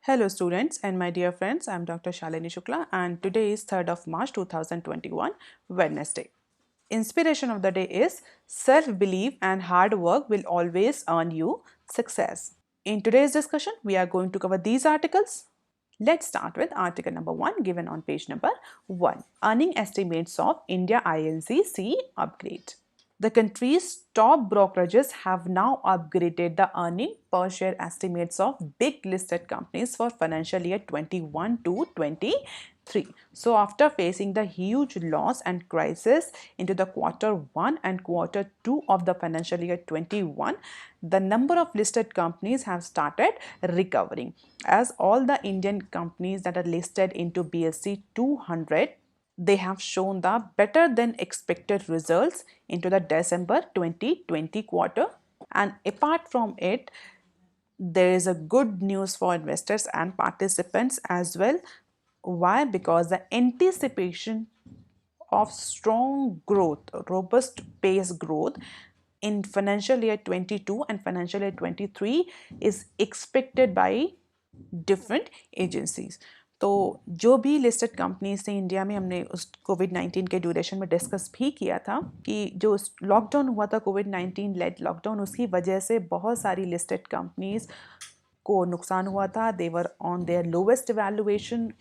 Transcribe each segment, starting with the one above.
Hello students and my dear friends, I am Dr. Shalini Shukla and today is 3rd of March 2021, Wednesday. Inspiration of the day is self-belief and hard work will always earn you success. In today's discussion, we are going to cover these articles. Let's start with article number 1 given on page number 1. Earning estimates of India INC C upgrade. The country's top brokerages have now upgraded the earning per share estimates of big listed companies for financial year 21 to 23. So after facing the huge loss and crisis into the quarter 1 and quarter 2 of the financial year 21, the number of listed companies have started recovering as all the Indian companies that are listed into BSE 200, they have shown the better than expected results into the December 2020 quarter. And apart from it, there is a good news for investors and participants as well. Why? Because the anticipation of strong growth, robust pace growth in financial year 22 and financial year 23 is expected by different agencies. तो जो भी listed companies थे India में, हमने उस कोविड-19 के duration में discuss भी किया था कि जो लॉकडाउन हुआ था, कोविड-19 लेड लॉकडाउन, उसकी वजह से बहुत सारी लिस्टेड कंपनीज को नुकसान हुआ था. They were on their lowest valuation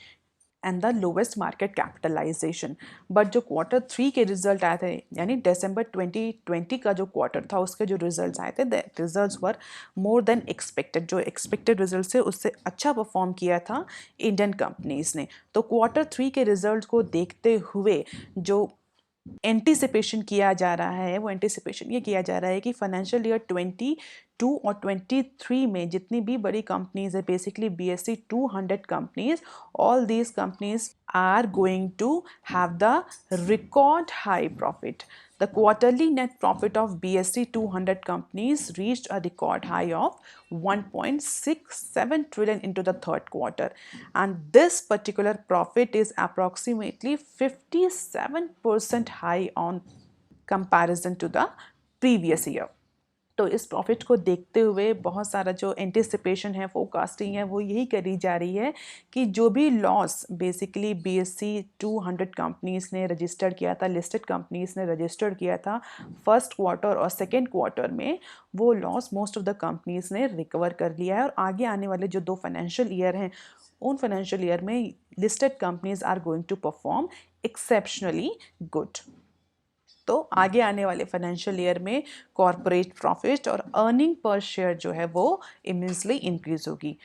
and the lowest market capitalisation. But जो क्वार्टर 3 के रिजल्ट आए थे, यानी दिसंबर 2020 का जो क्वार्टर था, उसके जो रिजल्ट्स आए थे, the results were more than expected. जो एक्सपेक्टेड रिजल्ट से उससे अच्छा परफॉर्म किया था इंडियन कंपनीज ने. तो क्वार्टर 3 के रिजल्ट को देखते हुए जो एंटिसिपेशन किया जा रहा है, वो एंटिसिपेशन ये किया जा रहा है कि फाइनेंशियल ईयर 22 और 23 में जितनी भी बड़ी कंपनीज है, basically BSE 200 companies, all these companies are going to have the record high profit. The quarterly net profit of BSE 200 companies reached a record high of 1.67 trillion into the third quarter, and this particular profit is approximately 57% high on comparison to the previous year. तो इस profit को देखते हुए बहुत सारा जो anticipation है, forecasting है, वो यही करी जा रही है कि जो भी लॉस बेसिकली BSE 200 कंपनीज ने रजिस्टर किया था, लिस्टेड कंपनीज ने रजिस्टर किया था फर्स्ट क्वार्टर और सेकेंड क्वार्टर में, वो loss most of the companies ने रिकवर कर लिया है. और आगे आने वाले जो 2 फाइनेंशियल ईयर हैं, उन फाइनेंशियल ईयर में listed companies are going to perform exceptionally good. तो आगे आने वाले फाइनेंशियल ईयर में कॉर्पोरेट प्रॉफिट और अर्निंग पर शेयर जो है वो इमेंसली इंक्रीज होगी.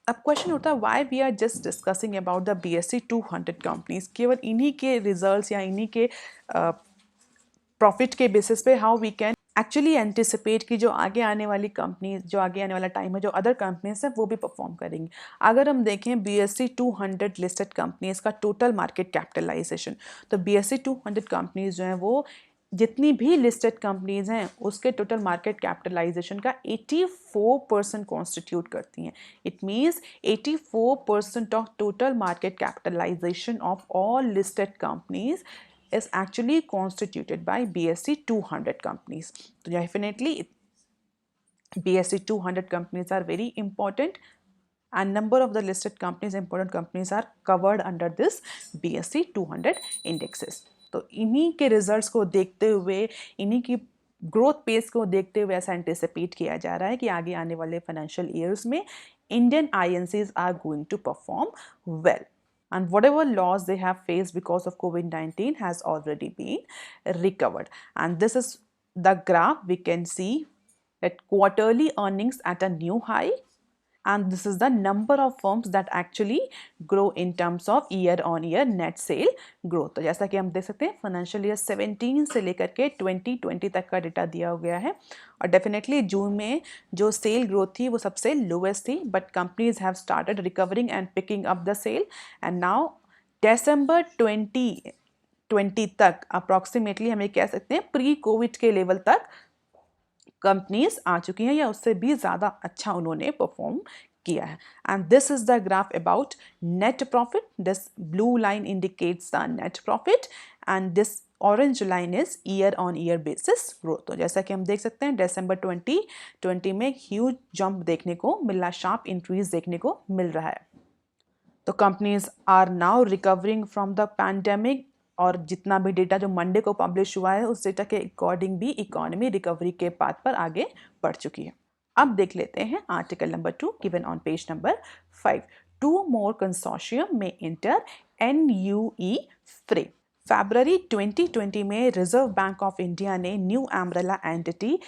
अब क्वेश्चन उठता है, why we are just discussing about the BSE 200 companies. केवल इन्हीं के रिजल्ट्स या इन्हीं के प्रॉफिट के बेसिस पे how we can actually anticipate कि जो आगे आने वाली कंपनीज, जो आगे आने वाला टाइम है, जो अदर कंपनीज हैं वो भी परफॉर्म करेंगी. अगर हम देखें BSE 200 लिस्टेड कंपनीज का टोटल मार्केट कैपिटलाइजेशन, तो BSE 200 कंपनीज जो हैं वो जितनी भी लिस्टेड कंपनीज हैं उसके टोटल मार्केट कैपिटलाइजेशन का 84% कॉन्स्टिट्यूट करती हैं. It means 84% of total market capitalisation of all listed companies is actually constituted by BSE 200 companies. So definitely BSE 200 companies are very important, and number of the listed companies, important companies, are covered under this BSE 200 indexes. तो इन्हीं के results को देखते हुए, इन्हीं की growth pace को देखते हुए ऐसा एंटिसिपेट किया जा रहा है कि आगे आने वाले फाइनेंशियल ईयर्स में Indian INCs are going to perform well. And whatever loss they have faced because of COVID-19 has already been recovered. And this is the graph. We can see that quarterly earnings at a new high, and this is the number of firms that actually grow in terms of year on year net sale growth. तो जैसा कि हम देख सकते हैं financial year 17 से लेकर के 2020 तक का डेटा दिया गया है, और डेफिनेटली जून में जो सेल ग्रोथ थी वो सबसे लोवेस्ट थी, but companies have started recovering and picking up the sale, and now December 2020 तक अप्रॉक्सीमेटली हमें कह सकते हैं प्री कोविड के लेवल तक कंपनीज आ चुकी हैं, या उससे भी ज़्यादा अच्छा उन्होंने परफॉर्म किया है. And this is the graph about net profit. This blue line indicates the net profit, and this orange line is year on year basis growth. तो जैसा कि हम देख सकते हैं दिसंबर 2020 में ह्यूज जंप देखने को मिल रहा, शार्प इंक्रीज देखने को मिल रहा है। तो companies are now recovering from the pandemic, और जितना भी डेटा जो मंडे को पब्लिश हुआ है उस डेटा के अकॉर्डिंग भी इकोनॉमी रिकवरी के पाथ पर आगे बढ़ चुकी है। अब देख लेते हैं article number 2 given on page number 5। 2 more consortium may enter NUE फ्रे। फरवरी 2020 में रिजर्व बैंक ऑफ इंडिया ने न्यू अम्ब्रेला एंटिटी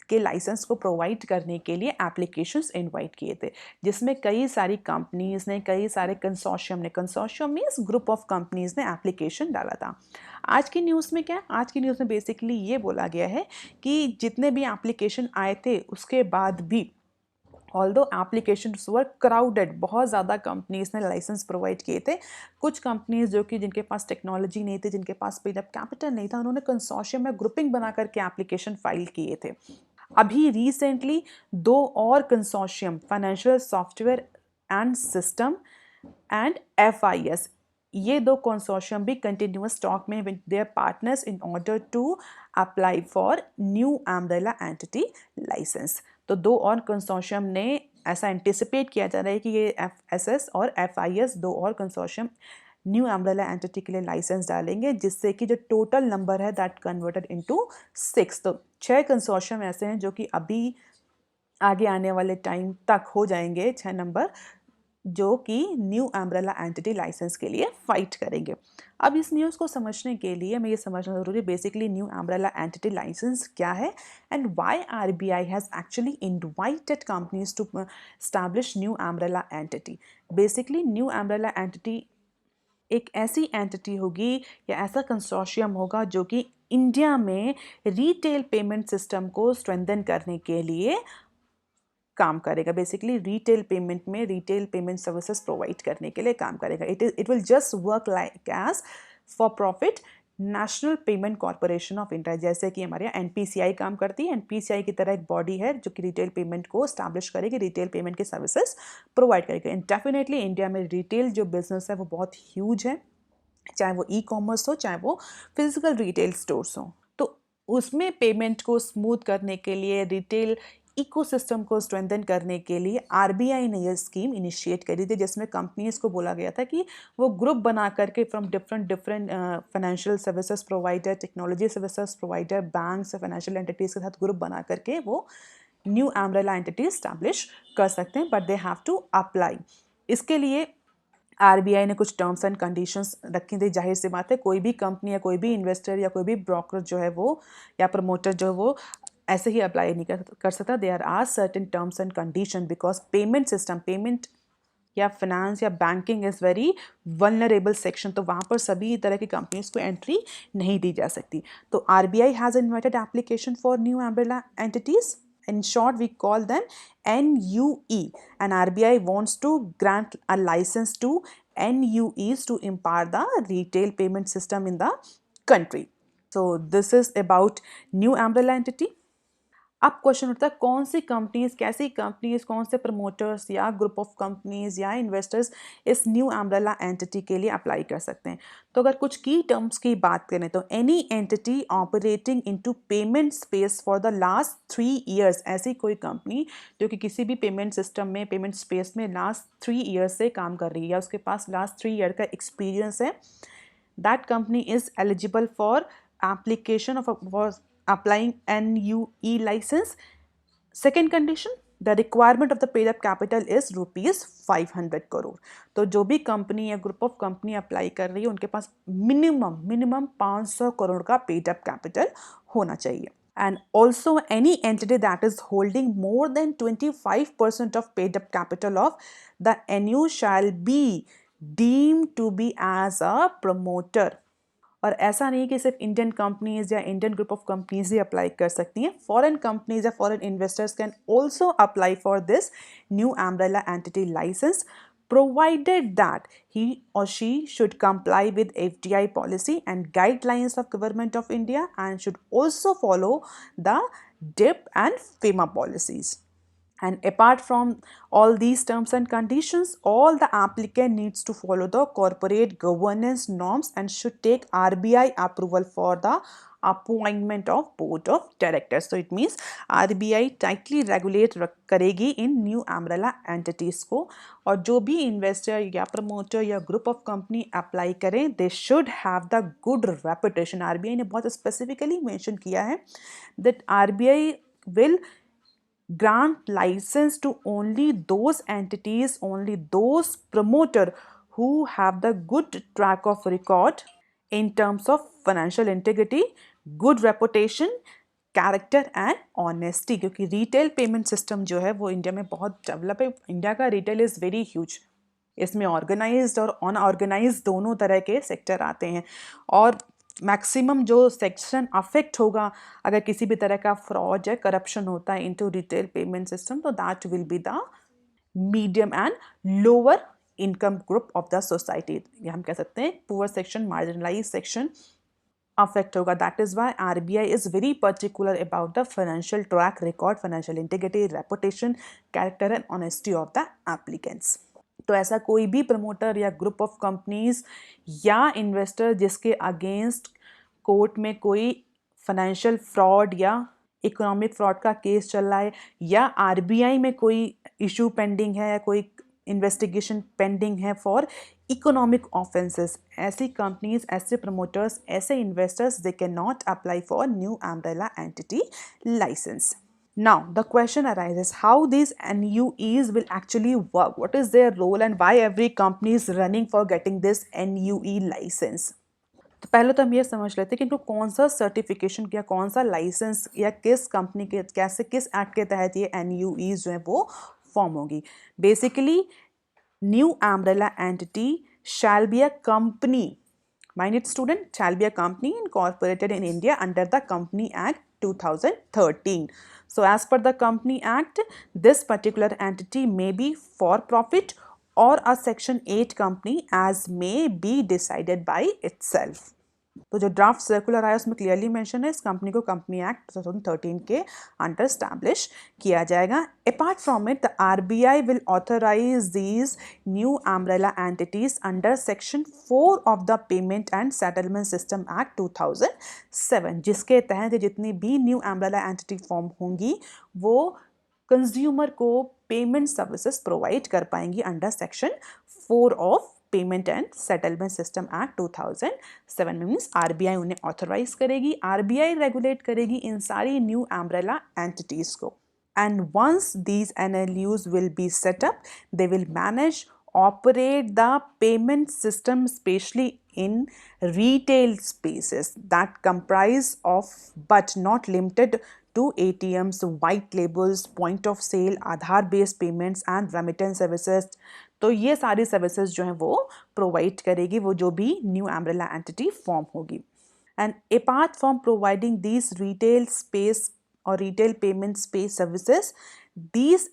के लाइसेंस को प्रोवाइड करने के लिए एप्लीकेशंस इनवाइट किए थे, जिसमें कई सारी कंपनीज ने, कई सारे consortium means group of companies ने एप्लीकेशन डाला था। आज की न्यूज़ में क्या है? आज की न्यूज़ में बेसिकली ये बोला गया है कि जितने भी एप्लीकेशन आए थे उसके बाद भी ऑल्दो एप्लीकेशंस वर क्राउडेड, बहुत ज़्यादा कंपनीज ने लाइसेंस प्रोवाइड किए थे। कुछ कंपनीज जो कि जिनके पास टेक्नोलॉजी नहीं थी, जिनके पास पेड अप कैपिटल नहीं था, उन्होंने कंसोर्शियम में ग्रुपिंग बना करके एप्लीकेशन फाइल किए थे। अभी रिसेंटली 2 और consortium, financial software and system and FIS, ये 2 कंसोर्शियम भी कंटिन्यूअस टॉक में with their partners in order to apply for new umbrella entity licence. तो 2 और कंसोर्शियम ने ऐसा एंटिसिपेट किया जा रहा है कि ये FSS और FIS 2 और कंसोर्शियम न्यू अम्ब्रेला एंटिटी के लिए लाइसेंस डालेंगे, जिससे कि जो टोटल नंबर है दैट कन्वर्टेड इनटू 6। तो 6 कंसोर्शियम ऐसे हैं जो कि अभी आगे आने वाले टाइम तक हो जाएंगे 6 नंबर, जो कि न्यू अम्ब्रेला एंटिटी लाइसेंस के लिए फाइट करेंगे। अब इस न्यूज़ को समझने के लिए हमें ये समझना ज़रूरी है basically new umbrella entity licence क्या है and why RBI has actually invited companies to establish new umbrella entity. Basically new umbrella entity एक ऐसी एंटिटी होगी या ऐसा कंसोर्शियम होगा जो कि इंडिया में रिटेल पेमेंट सिस्टम को स्ट्रेंथन करने के लिए काम करेगा। बेसिकली रिटेल पेमेंट में रिटेल पेमेंट सर्विसेज प्रोवाइड करने के लिए काम करेगा। It will just work like as for profit national payment corporation of India, जैसे कि हमारे यहाँ NPCI काम करती है। NPCI की तरह एक बॉडी है जो कि रिटेल पेमेंट को स्टैब्लिश करेगी, रिटेल पेमेंट के सर्विसेज प्रोवाइड करेगी। एंड डेफिनेटली इंडिया में रिटेल जो बिजनेस है वो बहुत ह्यूज है, चाहे वो E-कॉमर्स हो, चाहे वो फिजिकल रिटेल स्टोर्स हो। तो उसमें पेमेंट को स्मूथ करने के लिए, रिटेल इकोसिस्टम को स्ट्रेंथन करने के लिए RBI ने यह स्कीम इनिशिएट करी थी, जिसमें कंपनीज को बोला गया था कि वो ग्रुप बना करके from different financial services provider, technology services provider, banks, financial entities के साथ ग्रुप बना करके वो न्यू अम्ब्रेला एंटिटी स्टैब्लिश कर सकते हैं, but they have to apply. इसके लिए RBI ने कुछ टर्म्स एंड कंडीशंस रखी थी। जाहिर सी बात है कोई भी कंपनी या कोई भी इन्वेस्टर या कोई भी ब्रोकर जो है वो या प्रमोटर जो है वो ऐसे ही अप्लाई नहीं कर सकता। There are certain terms and condition because payment system, payment या फाइनेंस या banking is very vulnerable section, तो वहाँ पर सभी तरह की कंपनीज को एंट्री नहीं दी जा सकती। तो RBI has invited application for new umbrella entities. In short, we call them NUE, and RBI wants to grant a license to NUEs to empower the retail payment system in the country. So this is about new umbrella entity. अब question उठता है कौन सी companies, कैसी companies, कौन से promoters या group of companies या investors इस न्यू अम्ब्रेला एंटिटी के लिए अप्लाई कर सकते हैं। तो अगर कुछ की टर्म्स की बात करें तो any entity operating into payment space for the last 3 years, ऐसी कोई कंपनी जो कि किसी भी पेमेंट सिस्टम में, पेमेंट स्पेस में लास्ट 3 ईयर्स से काम कर रही है या उसके पास लास्ट 3 ईयर का एक्सपीरियंस है, that company is eligible for application of applying NUE license. Second condition, the requirement of the paid up capital is ₹500 crore. तो जो भी कंपनी या ग्रुप ऑफ कंपनी अप्लाई कर रही है उनके पास मिनिमम 500 करोड़ का पेड अप कैपिटल होना चाहिए। And also any entity that is holding more than 25% of paid up capital of the NU shall be deemed to be as a promoter. और ऐसा नहीं कि सिर्फ इंडियन कंपनीज या इंडियन ग्रुप ऑफ कंपनीज ही apply कर सकती हैं, फॉरेन कंपनीज या foreign investors can also apply for this new umbrella entity licence provided that he or she should comply with FDI policy and guidelines of Government of India and should also follow the DIP and FEMA policies. And apart from all these terms and conditions, all the applicant needs to follow the corporate governance norms and should take RBI approval for the appointment of board of directors. So it means RBI tightly regulate करेगी इन new umbrella entities को, और जो भी investor या promoter या group of company apply करें they should have the good reputation. RBI ने बहुत स्पेसिफिकली मेंशन किया है that RBI will grant license to only those entities, only those promoter who have the good track of record in terms of financial integrity, good reputation, character and honesty. क्योंकि retail payment system जो है वो India में बहुत develop है. India का retail is very huge. इसमें organised और अनऑर्गेनाइज्ड दोनों तरह के सेक्टर आते हैं, और मैक्सिमम जो सेक्शन अफेक्ट होगा अगर किसी भी तरह का फ्रॉड या करप्शन होता है इनटू रिटेल पेमेंट सिस्टम, तो that will be the medium and lower income group of the society. हम कह सकते हैं poor section, marginalise section affect होगा. That is why RBI is very particular about the financial track record, financial integrity, reputation, character and honesty of the applicants. तो ऐसा कोई भी promoter या ग्रुप ऑफ कंपनीज या इन्वेस्टर जिसके against court में कोई फाइनेंशियल फ्रॉड या इकोनॉमिक फ्रॉड का केस चल रहा है या RBI में कोई इशू पेंडिंग है या कोई इन्वेस्टिगेशन पेंडिंग है फॉर इकोनॉमिक ऑफेंसेस, ऐसी कंपनीज, ऐसे प्रमोटर्स, ऐसे investors they can not apply for new umbrella entity licence. Now the question arises how these NUEs will actually work. What is their role and why every company is running for getting this NUE license? तो पहले तो हम ये समझ लेते हैं कि इनको कौन सा सर्टिफिकेशन या कौन सा लाइसेंस या किस कंपनी के कैसे किस एक्ट के तहत ये NUEs जो है वो फॉर्म होगी. Basically new umbrella entity shall be a company, mind it student, shall be a company incorporated in India under the Company Act 2013. So as per the Company Act, this particular entity may be for profit or a Section 8 company as may be decided by itself. तो जो draft circular आया उसमें clearly mention है इस company को company act 2013 के under establish किया जाएगा. Apart from it the RBI will authorise these new umbrella entities under section 4 of the payment and settlement system act 2007, जिसके तहत जितनी भी न्यू अम्ब्रेला एंटिटी फॉर्म होंगी वो कंज्यूमर को पेमेंट सर्विसेज प्रोवाइड कर पाएंगी under section 4 of payment and settlement system act 2007 में. मीन्स RBI उन्हें ऑथराइज करेगी, RBI रेगुलेट करेगी इन सारी न्यू अम्ब्रेला एंटिटीज को. And once these NLUs will be set up they will manage operate the payment system especially in retail spaces that comprise of but not limited to ATMs, white labels, point of sale, Aadhaar based payments and remittance services. तो ये सारी services जो हैं वो provide करेगी वो जो भी न्यू अम्ब्रेला एंटिटी फॉर्म होगी. And apart from providing these retail space और retail payment space services, these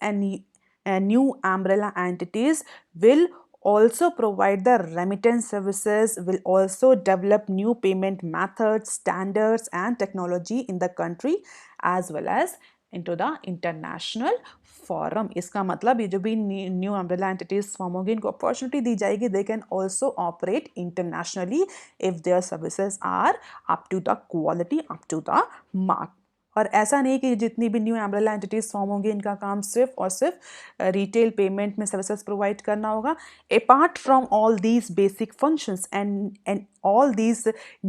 new umbrella entities will also provide the remittance services, will also develop new payment methods, standards and technology in the country as well as into the international forum. इसका मतलब ये जो भी new umbrella entities form होगी इनको opportunity दी जाएगी, they can also operate internationally if their services are up to the quality, up to the mark. और ऐसा नहीं कि जितनी भी न्यू अम्ब्रेला एंटिटीज फॉर्म होंगी इनका काम सिर्फ और सिर्फ रिटेल पेमेंट में सर्विसेज प्रोवाइड करना होगा. Apart from all these basic functions and all these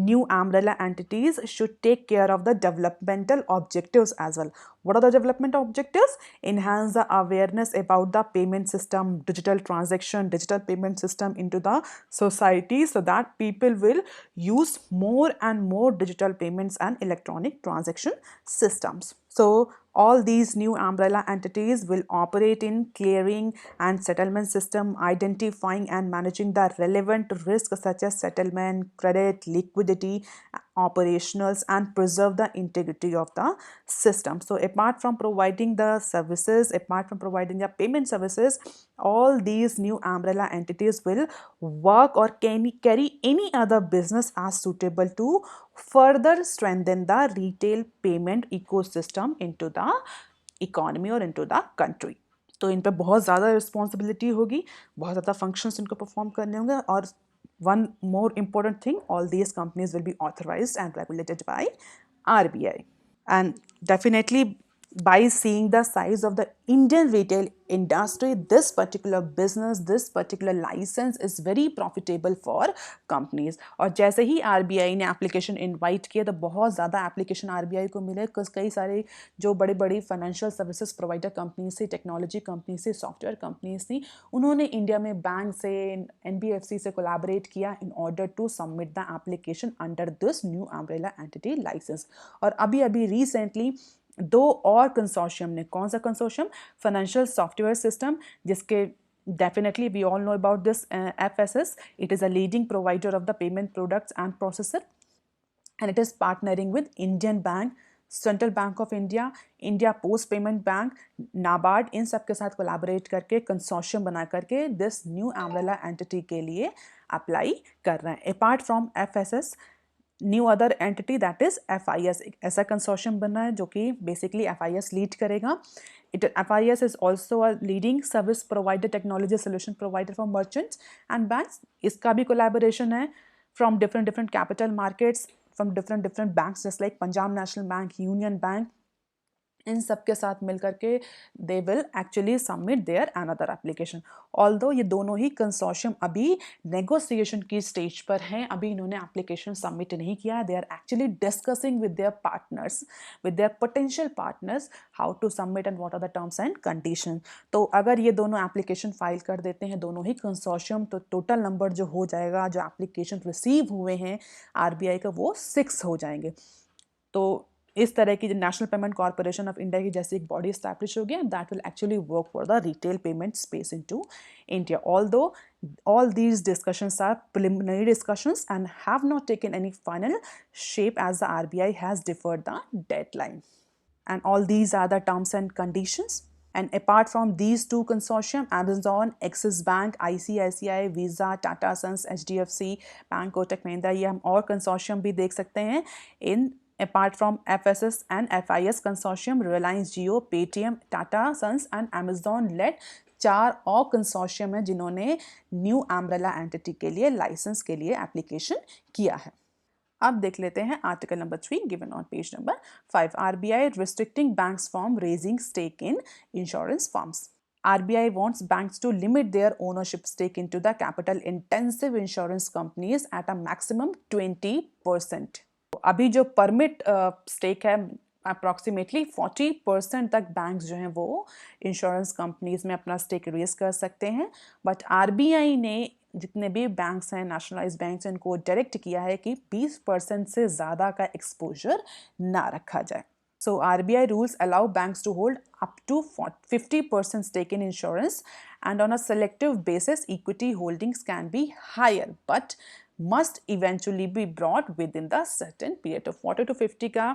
new umbrella entities should take care of the developmental objectives as well. What are the development objectives? Enhance the awareness about the payment system, digital transaction, digital payment system into the society so that people will use more and more digital payments and electronic transaction systems. So all these new umbrella entities will operate in clearing and settlement system, identifying and managing the relevant risks such as settlement, credit, liquidity, operationals and preserve the integrity of the system. So apart from providing the services, apart from providing the payment services, all these new umbrella entities will work or can carry any other business as suitable to further strengthen the retail payment ecosystem into the economy और into the country. तो इन पे बहुत ज़्यादा responsibility होगी, बहुत ज़्यादा functions इनको perform करने होंगे। और one more important thing, all these companies will be authorized and regulated by RBI. And definitely by seeing the size of the Indian retail industry, this particular business, this particular license is very profitable for companies. और जैसे ही RBI ने application invite किया तो बहुत ज़्यादा application RBI को मिले, कई सारे जो बड़ी बड़ी फाइनेंशियल सर्विसेज प्रोवाइडर कंपनीज थी, टेक्नोलॉजी कंपनीज थी, सॉफ्टवेयर कंपनीज थी, उन्होंने इंडिया में बैंक से, NBFC से कोलैबोरेट किया in order to submit the application under this new umbrella entity licence. और अभी अभी रिसेंटली दो और कंसोर्शियम ने, कौन सा कंसोर्शियम? फाइनेंशियल सॉफ्टवेयर सिस्टम, जिसके definitely we all know about this FSS. It is a leading provider of the payment products and processor, and it is partnering with Indian Bank, Central Bank of India, India Post Payment Bank, NABARD, इन सब के साथ collaborate करके consortium बना करके this new umbrella entity के लिए apply कर रहे हैं। Apart from FSS, new other entity that is FIS, ऐसा कंसोर्शियम बना है जो कि बेसिकली FIS लीड करेगा। FIS is also a leading service provider, technology solution provider for merchants and banks. इसका भी collaboration है from different capital markets, from different banks, just like Punjab National Bank, Union Bank, इन सब के साथ मिल करके they will actually submit their another application. Although ये दोनों ही कंसोर्शियम अभी नेगोशिएशन की स्टेज पर हैं, अभी इन्होंने एप्लीकेशन सबमिट नहीं किया है। They are actually discussing with their partners, with their potential partners, how to submit and what are the terms and condition. तो अगर ये दोनों एप्लीकेशन फाइल कर देते हैं दोनों ही कंसोर्शियम, तो टोटल नंबर जो हो जाएगा, जो एप्लीकेशन रिसीव हुए हैं RBI का, वो 6 हो जाएंगे। तो इस तरह की national payment corporation of India की जैसी एक बॉडी स्टैब्लिश हो गया, that will actually work for the retail payment space into India. Although all these discussions are preliminary discussions and have not taken any final shape as the RBI has deferred the deadline. And all these are the terms and conditions. And apart from these two consortium, Amazon, Axis Bank, ICICI, Visa, Tata Sons, HDFC, Bank, Kotak Mahindra, ये हम और consortium भी देख सकते हैं। In apart from FSS and FIS consortium, Reliance Jio, Paytm, Tata Sons and Amazon led 4 और consortium है जिन्होंने न्यू अम्ब्रेला एंटिटी के लिए लाइसेंस के लिए एप्लीकेशन किया है। अब देख लेते हैं article number 3 given on page number 5, RBI restricting banks from raising stake in insurance firms. RBI wants banks to limit their ownership stake into the capital intensive insurance companies at a maximum 20%. अभी जो permit stake है approximately 40% तक banks जो हैं वो insurance companies में अपना stake raise कर सकते हैं। बट RBI ने जितने भी बैंक्स हैं, नेशनलाइज बैंक्स हैं, इनको डायरेक्ट किया है कि 20% से ज़्यादा का एक्सपोजर ना रखा जाए। So RBI rules allow banks to hold up to 50% stake in insurance, and on a selective basis equity holdings can be higher but must eventually be brought within the certain period। तो 40 to 50 का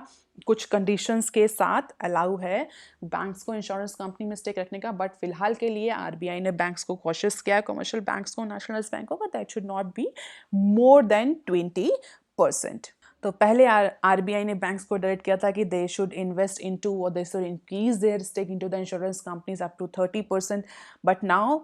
कुछ conditions के साथ allow है banks को insurance company में stake रखने का, बट फिलहाल के लिए RBI ने बैंक्स को कॉशियस किया, कमर्शियल बैंक्स को, नेशनलाइज्ड बैंकों को, that should not be more than 20%। तो पहले RBI ने बैंक्स को डायरेक्ट किया था कि दे शुड इन्वेस्ट इनटू और they should increase their stake into the insurance companies up to 30%, but now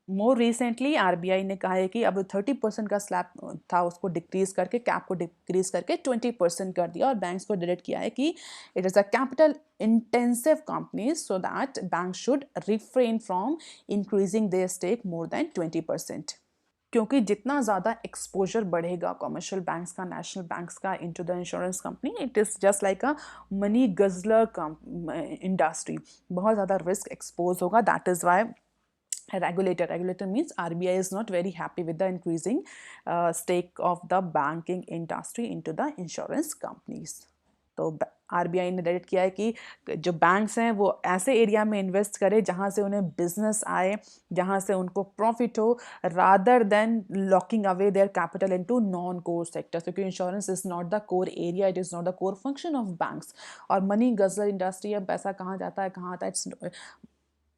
more recently RBI ने कहा है कि अब 30% का स्लैब था उसको डिक्रीज करके, कैप को डिक्रीज करके 20% कर दिया, और बैंक्स को डायरेक्ट किया है कि it is a capital intensive companies, so that bank should refrain from increasing their stake more than 20%। क्योंकि जितना ज़्यादा एक्सपोजर बढ़ेगा कमर्शियल बैंक्स का, नेशनल बैंक्स का into the insurance company, it is just like a money guzzler industry, बहुत ज़्यादा risk expose होगा। That is why regulator means RBI is not very happy with the increasing stake of the banking industry into the insurance companies. तो RBI ने direct किया है कि जो banks हैं वो ऐसे एरिया में इन्वेस्ट करें जहाँ से उन्हें बिजनेस आए, जहाँ से उनको प्रॉफिट हो, rather than locking away their capital into non core sectors, क्योंकि insurance is not the core area, it is not the core function of banks. और मनी गजलर इंडस्ट्री है, पैसा कहाँ जाता है, कहाँ आता है,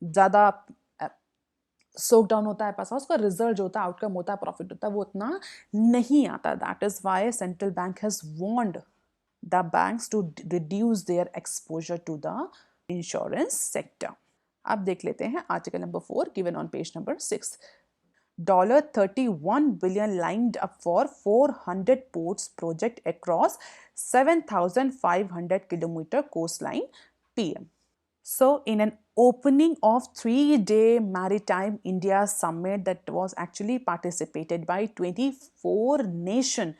ज़्यादा सोक डाउन होता है पैसा, उसका रिजल्ट जो होता है, आउटकम होता है, प्रॉफिट होता है, वो उतना नहीं आता। That is why central bank has warned the banks to reduce their exposure to the insurance sector. अब देख लेते हैं article number 4 given on page number 6. $31 billion lined up for 400 ports project across 7,500 kilometer coastline PM. So in an opening of 3-day Maritime India Summit that was actually participated by 24 nations,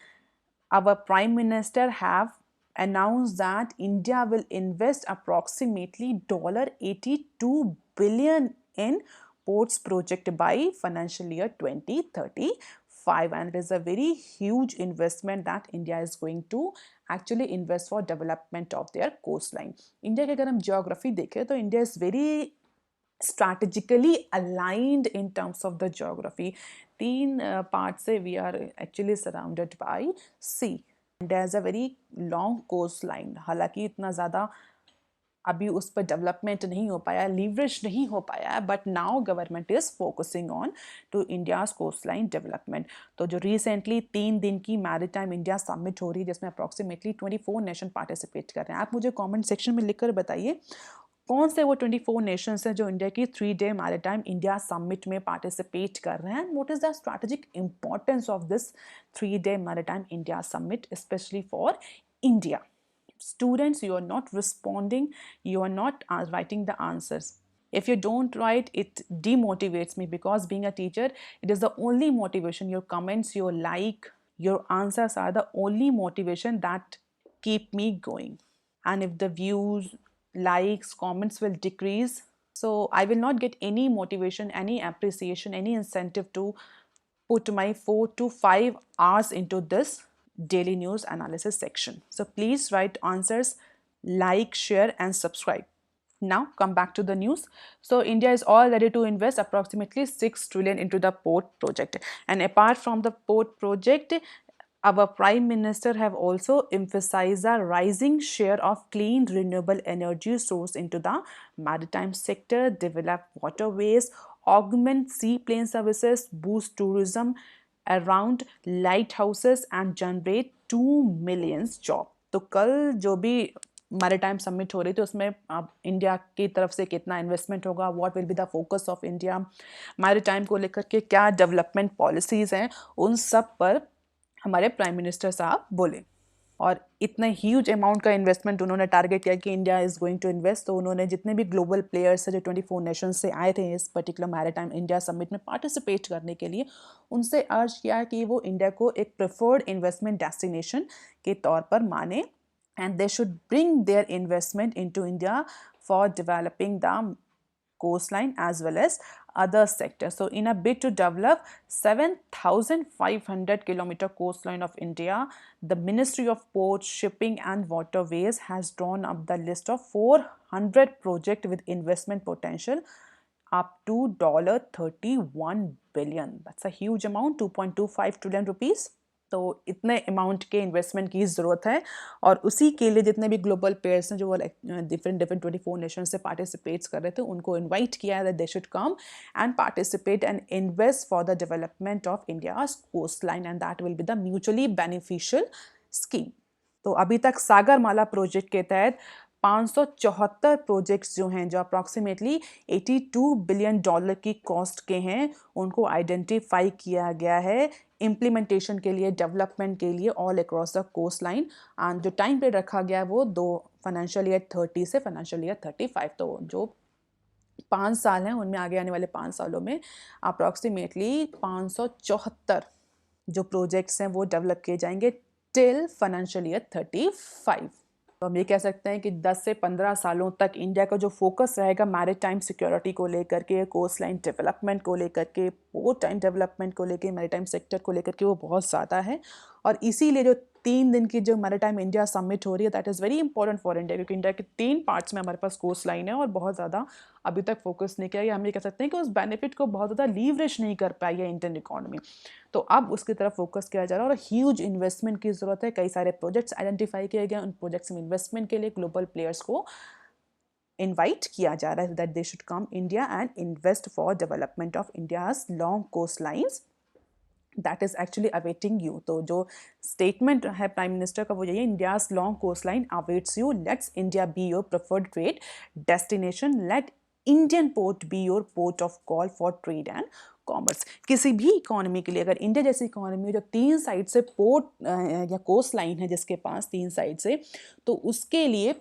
our Prime Minister have announced that India will invest approximately $82 billion in ports project by financial year 2035, and it is a very huge investment that India is going to actually invest for development of their coastline. India की अगर हम geography देखें तो India is very strategically aligned in terms of the geography. 3 parts से we are actually surrounded by sea. India has a very long coastline. हालांकि इतना ज़्यादा अभी उस पर डेवलपमेंट नहीं हो पाया, लीवरेज नहीं हो पाया, but now government is focusing on to India's coast line development. तो जो रिसेंटली 3 दिन की मैरीटाइम इंडिया समिट हो रही है जिसमें अप्रॉक्सीमेटली 24 नेशन पार्टिसिपेट कर रहे हैं. आप मुझे कमेंट सेक्शन में लिखकर बताइए कौन से वो 24 नेशंस हैं जो इंडिया की 3-day मैरीटाइम इंडिया समिट में पार्टिसिपेट कर रहे हैं. What is the strategic importance of this 3-day maritime India summit specially for India. Students, you are not responding, you are not writing the answers. If you don't write, it demotivates me, because being a teacher, it is the only motivation. Your comments, your like, your answers are the only motivation that keep me going. And if the views, likes, comments will decrease, so I will not get any motivation, any appreciation, any incentive to put my 4 to 5 hours into this daily news analysis section. So please write answers, like, share and subscribe. Now come back to the news. So India is all ready to invest approximately 6 trillion into the port project, and apart from the port project, our Prime Minister have also emphasized a rising share of clean renewable energy source into the maritime sector, develop waterways, augment seaplane services, boost tourism around lighthouses and generate 2 million jobs. तो कल जो भी maritime summit हो रही थी उसमें India की तरफ से कितना इन्वेस्टमेंट होगा, what will be the focus of India, maritime को लेकर के क्या डेवलपमेंट पॉलिसीज़ हैं, उन सब पर हमारे प्राइम मिनिस्टर साहब बोले. और इतने ह्यूज अमाउंट का इन्वेस्टमेंट उन्होंने टारगेट किया कि India is going to invest. तो उन्होंने जितने भी ग्लोबल प्लेयर्स हैं जो 24 नेशन से आए थे इस पर्टिकुलर मैरीटाइम इंडिया समिट में पार्टिसिपेट करने के लिए, उनसे अर्ज किया कि वो इंडिया को एक प्रेफर्ड इन्वेस्टमेंट डेस्टिनेशन के तौर पर माने, and they should bring their investment into India for developing the coastline as well as other sectors. So in a bid to develop 7,500 kilometer coastline of India, the Ministry of Ports, Shipping and Waterways has drawn up the list of 400 projects with investment potential up to $31 billion. That's a huge amount, 2.25 trillion rupees. तो इतने amount के investment की ज़रूरत है, और उसी के लिए जितने भी ग्लोबल प्लेयर्स हैं जो वो डिफरेंट 24 नेशन से पार्टिसिपेट्स कर रहे थे उनको इनवाइट किया है that they should come and participate and invest for the development of India's coast line, and that will be the mutually beneficial scheme. तो अभी तक सागरमाला प्रोजेक्ट के तहत 574 प्रोजेक्ट्स जो हैं जो अप्रॉक्सीमेटली $82 बिलियन की कॉस्ट के हैं उनको आइडेंटिफाई किया गया है इम्प्लीमेंटेशन के लिए, डेवलपमेंट के लिए all across the coast line. And जो टाइम पीरियड रखा गया है वो फाइनेंशियल ईयर 30 से फाइनेंशियल ईयर 35. तो जो 5 साल हैं उनमें आगे आने वाले 5 सालों में अप्रॉक्सीमेटली 574 जो प्रोजेक्ट्स हैं वो डेवलप किए जाएंगे टिल फाइनेंशियल ईयर 35. तो हम ये कह सकते हैं कि 10 से 15 सालों तक इंडिया का जो फोकस रहेगा मैरीटाइम सिक्योरिटी को लेकर के, कोस्ट लाइन डेवलपमेंट को लेकर के, पोर्ट टाइम डेवलपमेंट को लेकर, मैरीटाइम सेक्टर को लेकर के वो बहुत ज़्यादा है. और इसीलिए जो 3 दिन की जो मैरीटाइम इंडिया समिट हो रही है that is very important for India, क्योंकि इंडिया के 3 पार्ट्स में हमारे पास कोस्ट लाइन है और बहुत ज़्यादा अभी तक फोकस नहीं किया गया. हम ये कह सकते हैं कि उस बेनिफिट को बहुत ज़्यादा लीवरेज नहीं कर पाई है इंडियन इकोनॉमी. तो अब उसकी तरफ फोकस किया जा रहा है और ह्यूज इन्वेस्टमेंट की ज़रूरत है. कई सारे प्रोजेक्ट्स आइडेंटिफाई किए गए, उन प्रोजेक्ट्स में इन्वेस्टमेंट के लिए ग्लोबल प्लेयर्स को इनवाइट किया जा रहा है that they should come India and invest for development of India's long coast lines that is actually awaiting you. तो जो स्टेटमेंट है प्राइम मिनिस्टर का वो यही, India's long coast line awaits you, let's India be your preferred trade destination, let Indian port be your port of call for trade and commerce. किसी भी economy के लिए, अगर इंडिया जैसी इकोनॉमी जो 3 साइड से पोर्ट या कोस्ट लाइन है जिसके पास 3 साइड से, तो उसके लिए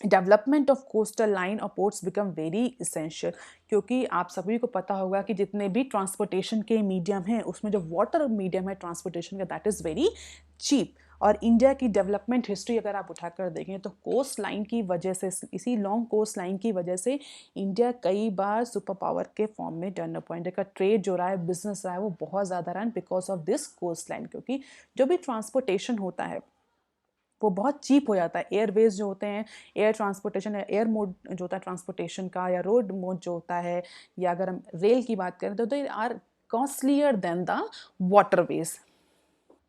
डेवलपमेंट ऑफ कोस्टल लाइन और पोर्ट्स बिकम वेरी इसेंशियल। क्योंकि आप सभी को पता होगा कि जितने भी ट्रांसपोर्टेशन के मीडियम हैं उसमें जो वाटर मीडियम है ट्रांसपोर्टेशन का, दैट इज़ वेरी चीप। और इंडिया की डेवलपमेंट हिस्ट्री अगर आप उठाकर देखें तो कोस्ट लाइन की वजह से, इसी लॉन्ग कोस्ट लाइन की वजह से इंडिया कई बार सुपर पावर के फॉर्म में टर्न पॉइंट का ट्रेड जो रहा है, बिजनेस रहा है, वो बहुत ज़्यादा रहा है because of this coast line. क्योंकि जो भी ट्रांसपोर्टेशन होता है वो बहुत चीप हो जाता है। एयरवेज जो होते हैं, एयर ट्रांसपोर्टेशन, एयर मोड जो होता है ट्रांसपोर्टेशन का, या रोड मोड जो होता है, या अगर हम रेल की बात करें तो they are costlier than the waterways.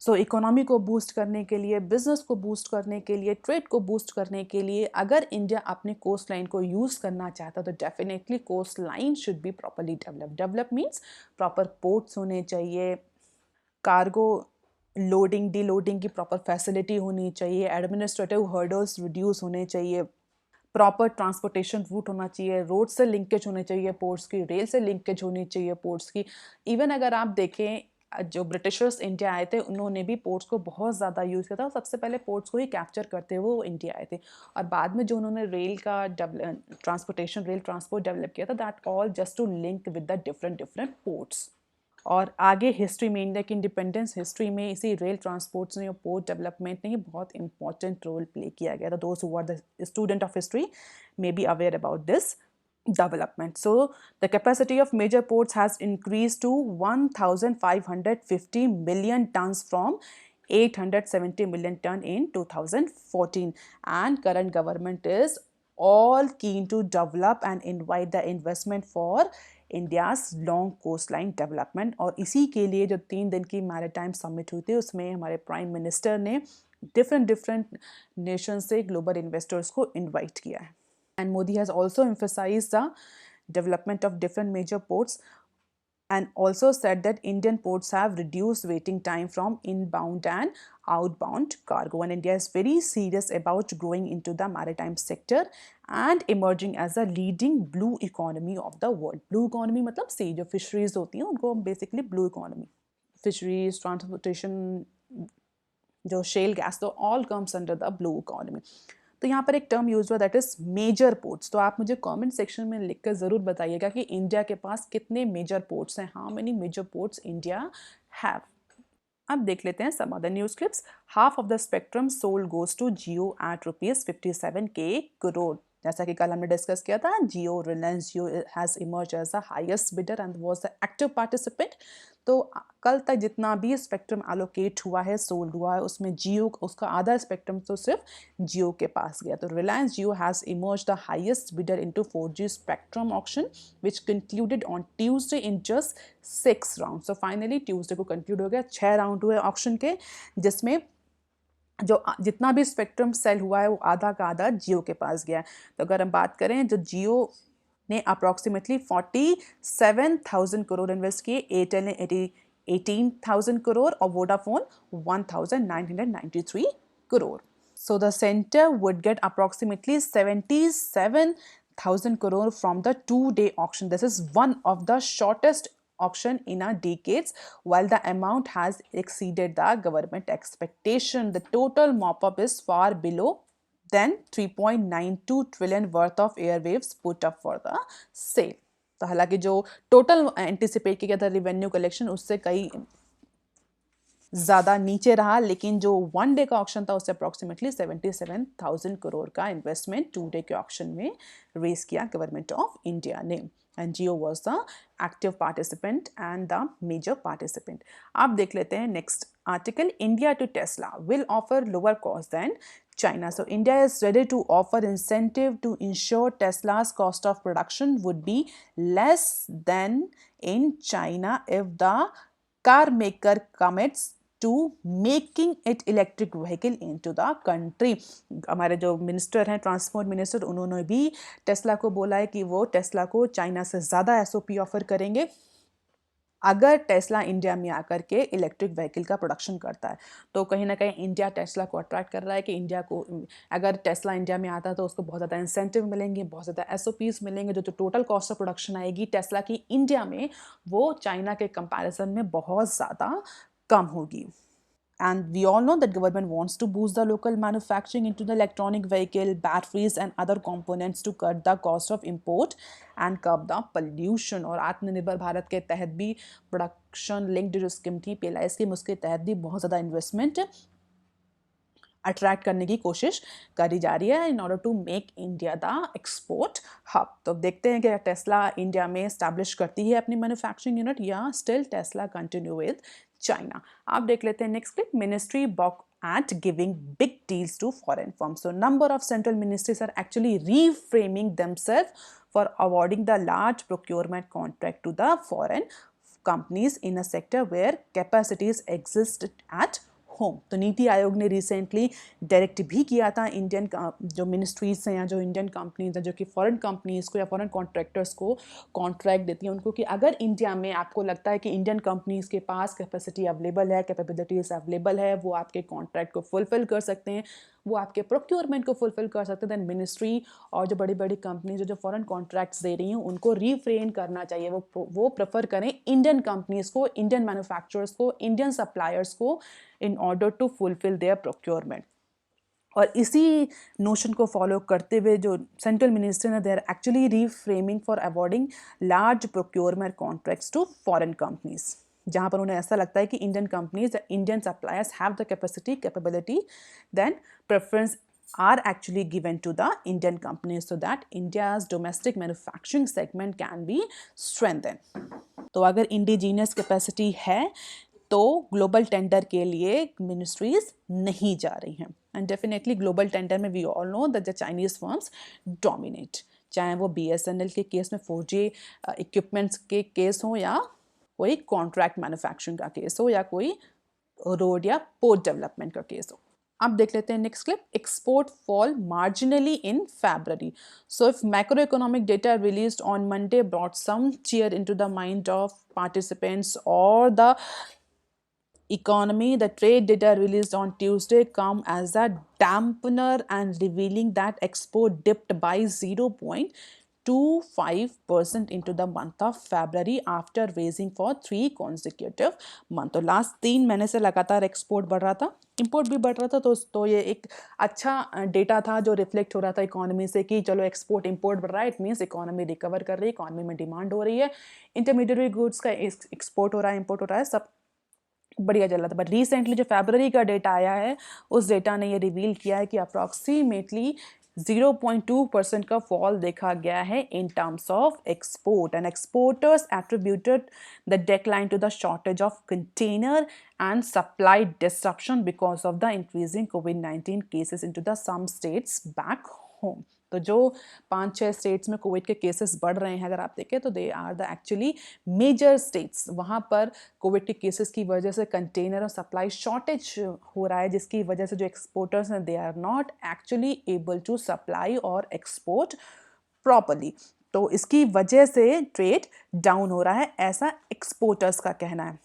So economy को बूस्ट करने के लिए, बिजनेस को बूस्ट करने के लिए, ट्रेड को बूस्ट करने के लिए अगर इंडिया अपने कोस्ट लाइन को यूज़ करना चाहता तो definitely coast line should be properly develop. Develop means proper ports होने चाहिए, कार्गो लोडिंग डीलोडिंग की प्रॉपर फैसिलिटी होनी चाहिए, एडमिनिस्ट्रेटिव हर्डल्स रिड्यूस होने चाहिए, प्रॉपर ट्रांसपोर्टेशन रूट होना चाहिए, रोड से लिंकेज होने चाहिए पोर्ट्स की, रेल से लिंकेज होनी चाहिए पोर्ट्स की। इवन अगर आप देखें जो ब्रिटिशर्स इंडिया आए थे उन्होंने भी पोर्ट्स को बहुत ज़्यादा यूज़ किया था, सबसे पहले पोर्ट्स को ही कैप्चर करते हुए वो इंडिया आए थे। और बाद में जो उन्होंने रेल का ट्रांसपोर्टेशन, रेल ट्रांसपोर्ट डेवलप किया था, that all just to link with the different different ports. और आगे हिस्ट्री में, इंडिया की इंडिपेंडेंस हिस्ट्री में इसी रेल ट्रांसपोर्ट्स ने और पोर्ट डेवलपमेंट ने ही बहुत इंपॉर्टेंट रोल प्ले किया गया था। Those who are the student of history may be aware about this development. So the capacity of major ports has increased to 1550 million tons from 870 million ton in 2014, and current government is all keen to develop and invite the investment for India's long coast line development. और इसी के लिए जो 3 दिन की maritime summit हुई थी उसमें हमारे प्राइम मिनिस्टर ने डिफरेंट नेशन से ग्लोबल इन्वेस्टर्स को इनवाइट किया है। And Modi has also emphasized the development of different major ports and also said that Indian ports have reduced waiting time from inbound and outbound cargo, and India is very serious about growing into the maritime sector and emerging as a leading blue economy of the world. Blue economy मतलब से जो fisheries होती हैं उनको basically blue economy, fisheries, transportation, जो shell gas, तो all comes under the blue economy. तो यहाँ पर एक टर्म यूज हुआ दैट इज मेजर पोर्ट्स। तो आप मुझे कमेंट सेक्शन में लिखकर ज़रूर बताइएगा कि इंडिया के पास कितने मेजर पोर्ट्स हैं, how many major ports India have. अब देख लेते हैं some other news clips. Half of the spectrum sold goes to Jio at ₹57K crore. जैसा कि कल हमने डिस्कस किया था, Jio, Reliance Jio has emerge as the highest bidder and was the active participant. तो कल तक जितना भी स्पेक्ट्रम एलोकेट हुआ है, सोल्ड हुआ है, उसमें जियो, उसका आधा स्पेक्ट्रम तो सिर्फ जियो के पास गया। तो Reliance Jio has emerge the highest bidder into 4G spectrum auction which concluded on Tuesday in just 6 round. So finally Tuesday को कंक्लूड हो गया, 6 राउंड हुए ऑक्शन के, जिसमें जो जितना भी स्पेक्ट्रम सेल हुआ है वो आधा का आधा जियो के पास गया है। तो अगर हम बात करें, जो जियो ने अप्रॉक्सीमेटली 47,000 करोड़ इन्वेस्ट किए, एयरटेल ने 18,000 करोड़ और Vodafone 1,993 crore. So the center would get approximately 77,000 crore from the 2-day auction. This is one of the shortest auction in a decades. While the amount has exceeded the government expectation, the total mop-up is far below than 3.92 trillion worth of airwaves put up for the sale. तो हालांकि जो total anticipate किया था revenue collection उससे कई ज़्यादा नीचे रहा, लेकिन जो 1 डे का ऑक्शन था उससे अप्रॉक्सीमेटली 77,000 करोड़ का इन्वेस्टमेंट 2 डे के ऑक्शन में रेज किया गवर्नमेंट ऑफ इंडिया ने, and Jio was the active participant and the major participant. आप देख लेते हैं next article. India to Tesla will offer lower cost than China. So India is ready to offer incentive to ensure Tesla's cost of production would be less than in China if the car maker commits to making it electric vehicle into the country. हमारे जो minister हैं, transport minister, उन्होंने भी Tesla को बोला है कि वो टेस्ला को चाइना से ज़्यादा SOP ऑफर करेंगे अगर टेस्ला इंडिया में आकर के इलेक्ट्रिक व्हीकल का प्रोडक्शन करता है तो कहीं ना कहीं इंडिया टेस्ला को अट्रैक्ट कर रहा है कि इंडिया को, अगर टेस्ला इंडिया में आता है तो उसको बहुत ज़्यादा इंसेंटिव मिलेंगे, बहुत ज़्यादा एसओपीज मिलेंगे, जो टोटल कॉस्ट ऑफ प्रोडक्शन आएगी टेस्ला की इंडिया में वो चाइना के कंपैरिजन में बहुत ज़्यादा कम होगी. And we all know that government wants to boost the local manufacturing into the electronic vehicle, batteries and other components to cut the cost of import and curb the pollution. और आत्मनिर्भर भारत के तहत भी production linked जो scheme थी PLI scheme, उसके तहत भी बहुत ज़्यादा इन्वेस्टमेंट अट्रैक्ट करने की कोशिश करी जा रही है in order to make India the export hub. तो देखते हैं कि टेस्ला इंडिया में स्टैब्लिश करती है अपनी मैन्युफैक्चरिंग यूनिट या still Tesla continue with China. आप देख लेते हैं next clip. Ministry balk at giving big deals to foreign firms. So number of central ministries are actually reframing themselves for awarding the large procurement contract to the foreign companies in a sector where capacities exist at home. तो नीति आयोग ने recently direct भी किया था Indian जो ministries हैं या जो Indian companies हैं जो कि फॉरेन कंपनीज को या फॉरेन कॉन्ट्रैक्टर्स को कॉन्ट्रैक्ट देती हैं उनको कि अगर इंडिया में आपको लगता है कि इंडियन कंपनीज के पास कैपेसिटी अवेलेबल है, कैपेबिलिटीज अवेलेबल है, वो आपके कॉन्ट्रैक्ट को फुलफिल कर सकते हैं, वो आपके प्रोक्योरमेंट को फुलफिल कर सकते हैं, देन मिनिस्ट्री और जो बड़ी बड़ी कंपनी जो फॉरेन कॉन्ट्रैक्ट्स दे रही हैं उनको रिफ्रेन करना चाहिए. वो प्रेफर करें इंडियन कंपनीज को, इंडियन मैन्युफैक्चरर्स को, इंडियन सप्लायर्स को in order to fulfil their procurement. और इसी नोशन को फॉलो करते हुए जो सेंट्रल मिनिस्टर ने they are actually reframing for awarding large procurement contracts to foreign companies, जहाँ पर उन्हें ऐसा लगता है कि Indian companies, Indian suppliers have the capacity, capability, then preference are actually given to the Indian companies so that India's domestic manufacturing segment can be strengthened. तो अगर indigenous capacity है तो ग्लोबल टेंडर के लिए मिनिस्ट्रीज नहीं जा रही हैं. एंड डेफिनेटली ग्लोबल टेंडर में we all know that the Chinese firms dominate, चाहे वो बीएसएनएल के केस में 4G इक्विपमेंट्स के केस हो या कोई कॉन्ट्रैक्ट मैन्युफैक्चरिंग का केस हो या कोई रोड या पोर्ट डेवलपमेंट का केस हो. अब देख लेते हैं next clip. Export fall marginally in February. So if macroeconomic data released on Monday brought some cheer into the mind of participants or the economy, the trade data released on Tuesday come as a dampener and revealing that export dipped by 0.25% into the month of February after raising for 3 consecutive months. तो last 3 महीने से लगातार export बढ़ रहा था, import भी बढ़ रहा था. तो ये एक अच्छा डेटा था जो रिफ्लेक्ट हो रहा था इकोनॉमी से कि चलो एक्सपोर्ट इंपोर्ट बढ़ रहा है, इट मीन्स इकोनॉमी रिकवर कर रही है, इकोनॉमी में डिमांड हो रही है, इंटरमीडिएट गुड्स का एक्सपोर्ट हो रहा है, इंपोर्ट हो रहा है, सब बढ़िया चल रहा था. बट रिसेंटली जो फरवरी का डेटा आया है उस डेटा ने ये रिवील किया है कि अप्रॉक्सीमेटली 0.2% का फॉल देखा गया है in terms of export. And exporters attributed the decline to the shortage of container and supply disruption because of the increasing COVID-19 cases into the some states back home. तो जो 5-6 states में Covid के cases बढ़ रहे हैं अगर आप देखें तो they are the actually major states. वहाँ पर कोविड के केसेस की वजह से कंटेनर और सप्लाई शॉर्टेज हो रहा है जिसकी वजह से जो एक्सपोर्टर्स हैं they are not actually able to supply और एक्सपोर्ट प्रॉपरली. तो इसकी वजह से ट्रेड डाउन हो रहा है, ऐसा एक्सपोर्टर्स का कहना है.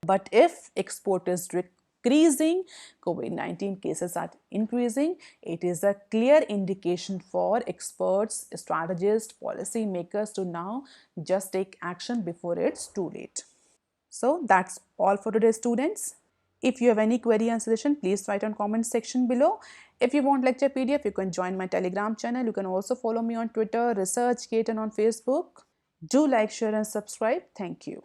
But if export is decreasing, COVID-19 cases are increasing, it is a clear indication for experts, strategists, policy makers to now just take action before it's too late. So that's all for today, students. If you have any query and suggestion, please write on comment section below. If you want lecture PDF, you can join my Telegram channel. You can also follow me on Twitter, ResearchGate and on Facebook. Do like, share and subscribe. Thank you.